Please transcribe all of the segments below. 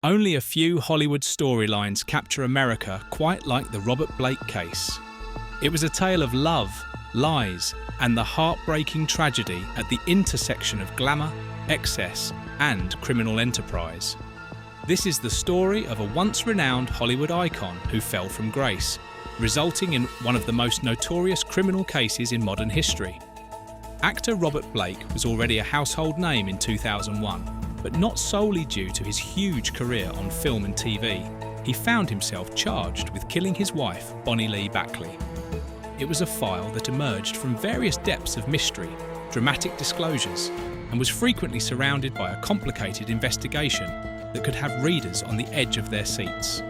Only a few Hollywood storylines capture America quite like the Robert Blake case. It was a tale of love, lies, and the heartbreaking tragedy at the intersection of glamour, excess, and criminal enterprise. This is the story of a once-renowned Hollywood icon who fell from grace, resulting in one of the most notorious criminal cases in modern history. Actor Robert Blake was already a household name in 2001, but not solely due to his huge career on film and TV. He found himself charged with killing his wife, Bonny Lee Bakley. It was a file that emerged from various depths of mystery, dramatic disclosures, and was frequently surrounded by a complicated investigation that could have readers on the edge of their seats.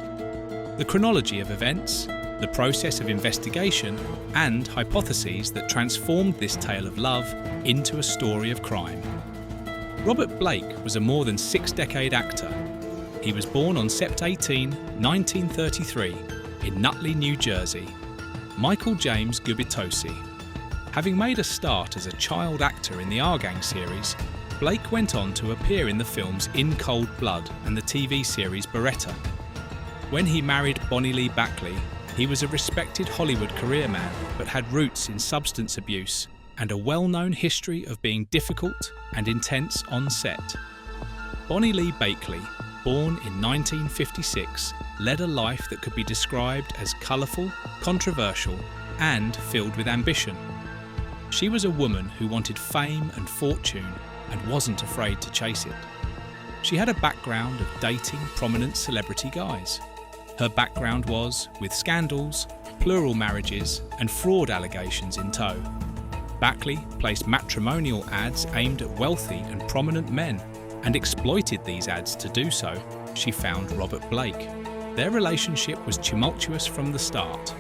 The chronology of events, the process of investigation, and hypotheses that transformed this tale of love into a story of crime. Robert Blake was a more than six-decade actor. He was born on Sept 18, 1933, in Nutley, New Jersey. Michael James Gubitosi. Having made a start as a child actor in the Argang series, Blake went on to appear in the films In Cold Blood and the TV series Beretta. When he married Bonny Lee Bakley, he was a respected Hollywood career man, but had roots in substance abuse and a well-known history of being difficult and intense on set. Bonny Lee Bakley, born in 1956, led a life that could be described as colourful, controversial, and filled with ambition. She was a woman who wanted fame and fortune and wasn't afraid to chase it. She had a background of dating prominent celebrity guys. Her background was with scandals, plural marriages, and fraud allegations in tow. Bakley placed matrimonial ads aimed at wealthy and prominent men and exploited these ads to do so. She found Robert Blake. Their relationship was tumultuous from the start.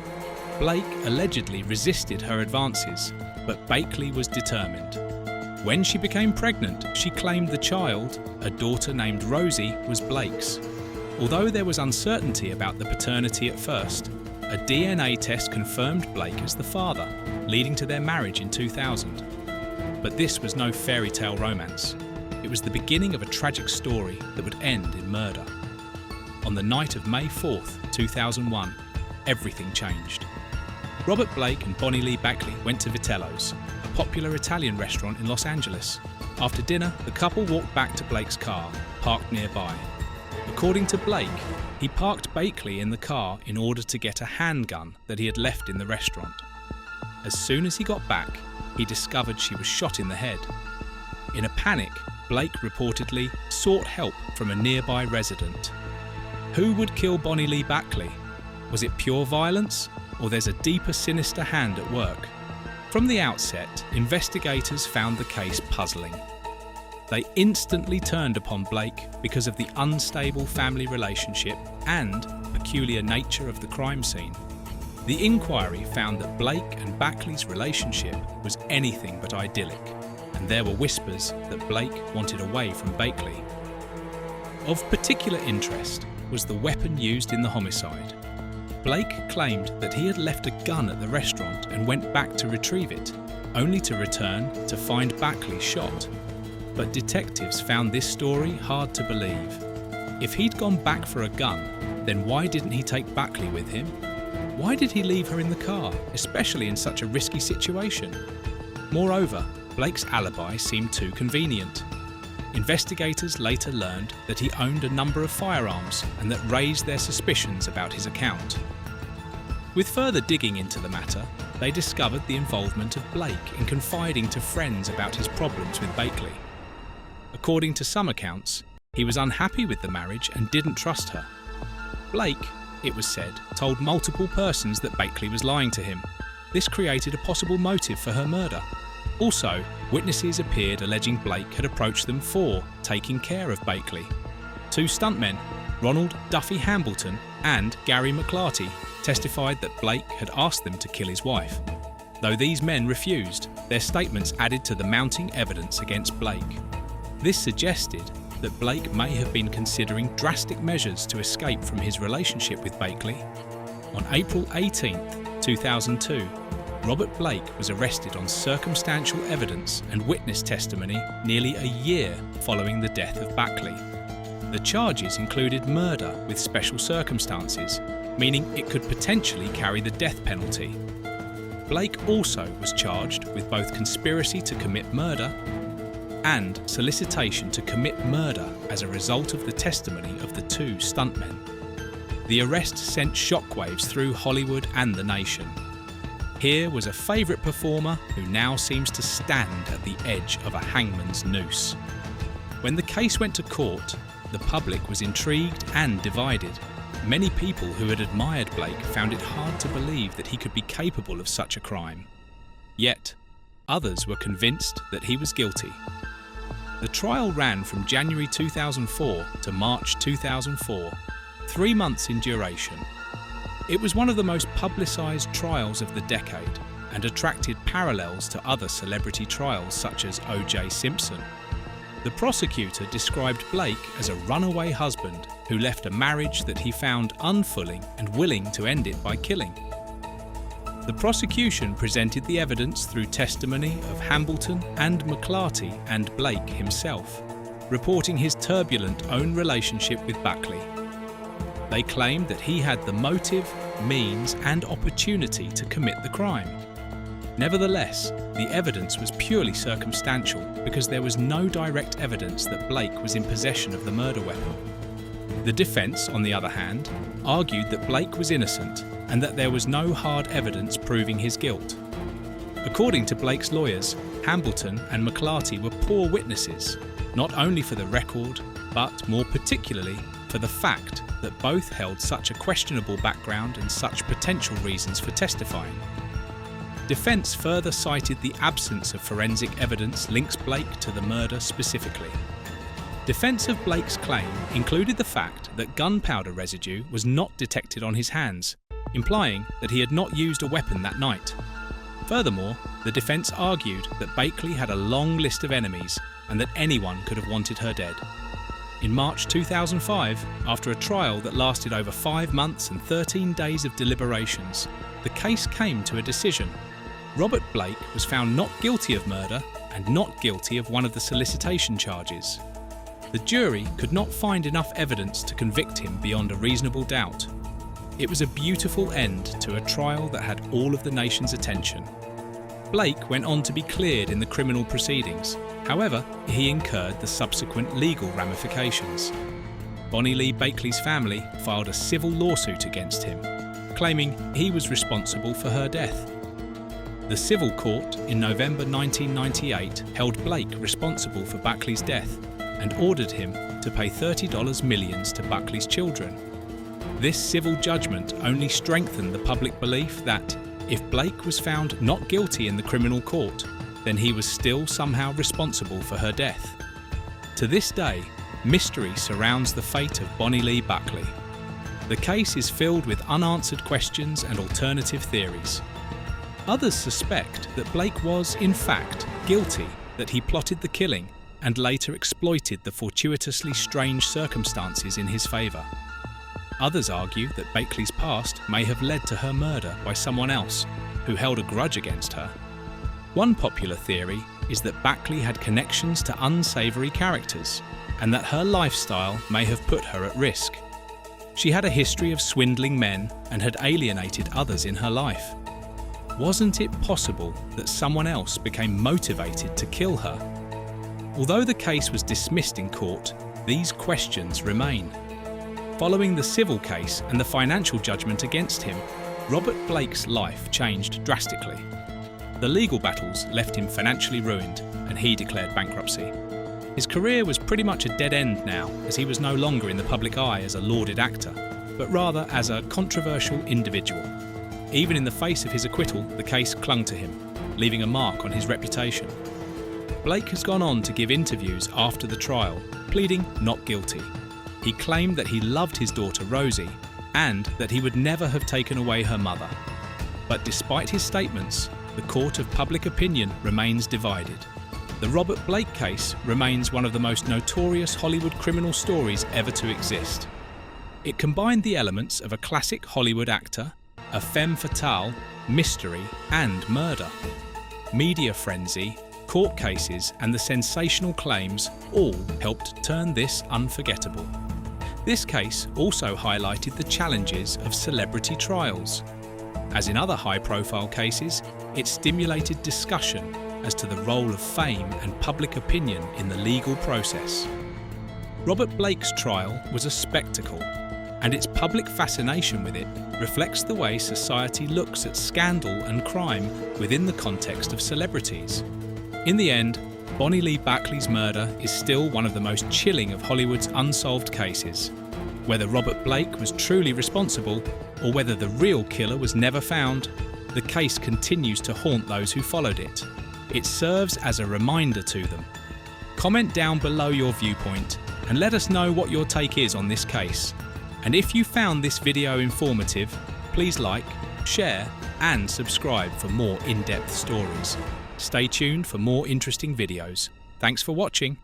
Blake allegedly resisted her advances, but Bakley was determined. When she became pregnant, she claimed the child, a daughter named Rosie, was Blake's. Although there was uncertainty about the paternity at first, a DNA test confirmed Blake as the father, leading to their marriage in 2000. But this was no fairy tale romance. It was the beginning of a tragic story that would end in murder. On the night of May 4th, 2001, everything changed. Robert Blake and Bonny Lee Bakley went to Vitello's, a popular Italian restaurant in Los Angeles. After dinner, the couple walked back to Blake's car, parked nearby. According to Blake, he parked Bakley in the car in order to get a handgun that he had left in the restaurant. As soon as he got back, he discovered she was shot in the head. In a panic, Blake reportedly sought help from a nearby resident. Who would kill Bonny Lee Bakley? Was it pure violence, or there's a deeper, sinister hand at work? From the outset, investigators found the case puzzling. They instantly turned upon Blake because of the unstable family relationship and peculiar nature of the crime scene. The inquiry found that Blake and Bakley's relationship was anything but idyllic, and there were whispers that Blake wanted away from Bakley. Of particular interest was the weapon used in the homicide. Blake claimed that he had left a gun at the restaurant and went back to retrieve it, only to return to find Bakley shot. But detectives found this story hard to believe. If he'd gone back for a gun, then why didn't he take Bakley with him? Why did he leave her in the car, especially in such a risky situation? Moreover, Blake's alibi seemed too convenient. Investigators later learned that he owned a number of firearms and that raised their suspicions about his account. With further digging into the matter, they discovered the involvement of Blake in confiding to friends about his problems with Bakley. According to some accounts, he was unhappy with the marriage and didn't trust her. Blake, it was said, told multiple persons that Bakley was lying to him. This created a possible motive for her murder. Also, witnesses appeared alleging Blake had approached them for taking care of Bakley. Two stuntmen, Ronald Duffy Hambleton and Gary McClarty, testified that Blake had asked them to kill his wife. Though these men refused, their statements added to the mounting evidence against Blake. This suggested that Blake may have been considering drastic measures to escape from his relationship with Bakley. On April 18, 2002, Robert Blake was arrested on circumstantial evidence and witness testimony nearly a year following the death of Bakley. The charges included murder with special circumstances, meaning it could potentially carry the death penalty. Blake also was charged with both conspiracy to commit murder and solicitation to commit murder as a result of the testimony of the two stuntmen. The arrest sent shockwaves through Hollywood and the nation. Here was a favourite performer who now seems to stand at the edge of a hangman's noose. When the case went to court, the public was intrigued and divided. Many people who had admired Blake found it hard to believe that he could be capable of such a crime. Yet, others were convinced that he was guilty. The trial ran from January 2004 to March 2004, 3 months in duration. It was one of the most publicised trials of the decade and attracted parallels to other celebrity trials such as O.J. Simpson. The prosecutor described Blake as a runaway husband who left a marriage that he found unfulfilling and willing to end it by killing. The prosecution presented the evidence through testimony of Hambleton and McClarty and Blake himself, reporting his turbulent own relationship with Bakley. They claimed that he had the motive, means and opportunity to commit the crime. Nevertheless, the evidence was purely circumstantial because there was no direct evidence that Blake was in possession of the murder weapon. The defence, on the other hand, argued that Blake was innocent and that there was no hard evidence proving his guilt. According to Blake's lawyers, Hambleton and McClarty were poor witnesses, not only for the record, but more particularly for the fact that both held such a questionable background and such potential reasons for testifying. Defence further cited the absence of forensic evidence links Blake to the murder specifically. Defence of Blake's claim included the fact that gunpowder residue was not detected on his hands, implying that he had not used a weapon that night. Furthermore, the defence argued that Bakley had a long list of enemies and that anyone could have wanted her dead. In March 2005, after a trial that lasted over 5 months and 13 days of deliberations, the case came to a decision. Robert Blake was found not guilty of murder and not guilty of one of the solicitation charges. The jury could not find enough evidence to convict him beyond a reasonable doubt. It was a beautiful end to a trial that had all of the nation's attention. Blake went on to be cleared in the criminal proceedings. However, he incurred the subsequent legal ramifications. Bonny Lee Bakley's family filed a civil lawsuit against him, claiming he was responsible for her death. The civil court in November 1998 held Blake responsible for Bakley's death and ordered him to pay $30 millions to Bakley's children. This civil judgment only strengthened the public belief that if Blake was found not guilty in the criminal court, then he was still somehow responsible for her death. To this day, mystery surrounds the fate of Bonny Lee Bakley. The case is filled with unanswered questions and alternative theories. Others suspect that Blake was, in fact, guilty, that he plotted the killing and later exploited the fortuitously strange circumstances in his favour. Others argue that Bakley's past may have led to her murder by someone else who held a grudge against her. One popular theory is that Bakley had connections to unsavoury characters and that her lifestyle may have put her at risk. She had a history of swindling men and had alienated others in her life. Wasn't it possible that someone else became motivated to kill her? Although the case was dismissed in court, these questions remain. Following the civil case and the financial judgment against him, Robert Blake's life changed drastically. The legal battles left him financially ruined, and he declared bankruptcy. His career was pretty much a dead end now, as he was no longer in the public eye as a lauded actor, but rather as a controversial individual. Even in the face of his acquittal, the case clung to him, leaving a mark on his reputation. Blake has gone on to give interviews after the trial, pleading not guilty. He claimed that he loved his daughter Rosie and that he would never have taken away her mother. But despite his statements, the court of public opinion remains divided. The Robert Blake case remains one of the most notorious Hollywood criminal stories ever to exist. It combined the elements of a classic Hollywood actor, a femme fatale, mystery and murder. Media frenzy, court cases and the sensational claims all helped turn this unforgettable. This case also highlighted the challenges of celebrity trials. As in other high-profile cases, it stimulated discussion as to the role of fame and public opinion in the legal process. Robert Blake's trial was a spectacle, and its public fascination with it reflects the way society looks at scandal and crime within the context of celebrities. In the end, Bonny Lee Bakley's murder is still one of the most chilling of Hollywood's unsolved cases. Whether Robert Blake was truly responsible or whether the real killer was never found, the case continues to haunt those who followed it. It serves as a reminder to them. Comment down below your viewpoint and let us know what your take is on this case. And if you found this video informative, please like, share and subscribe for more in-depth stories. Stay tuned for more interesting videos. Thanks for watching.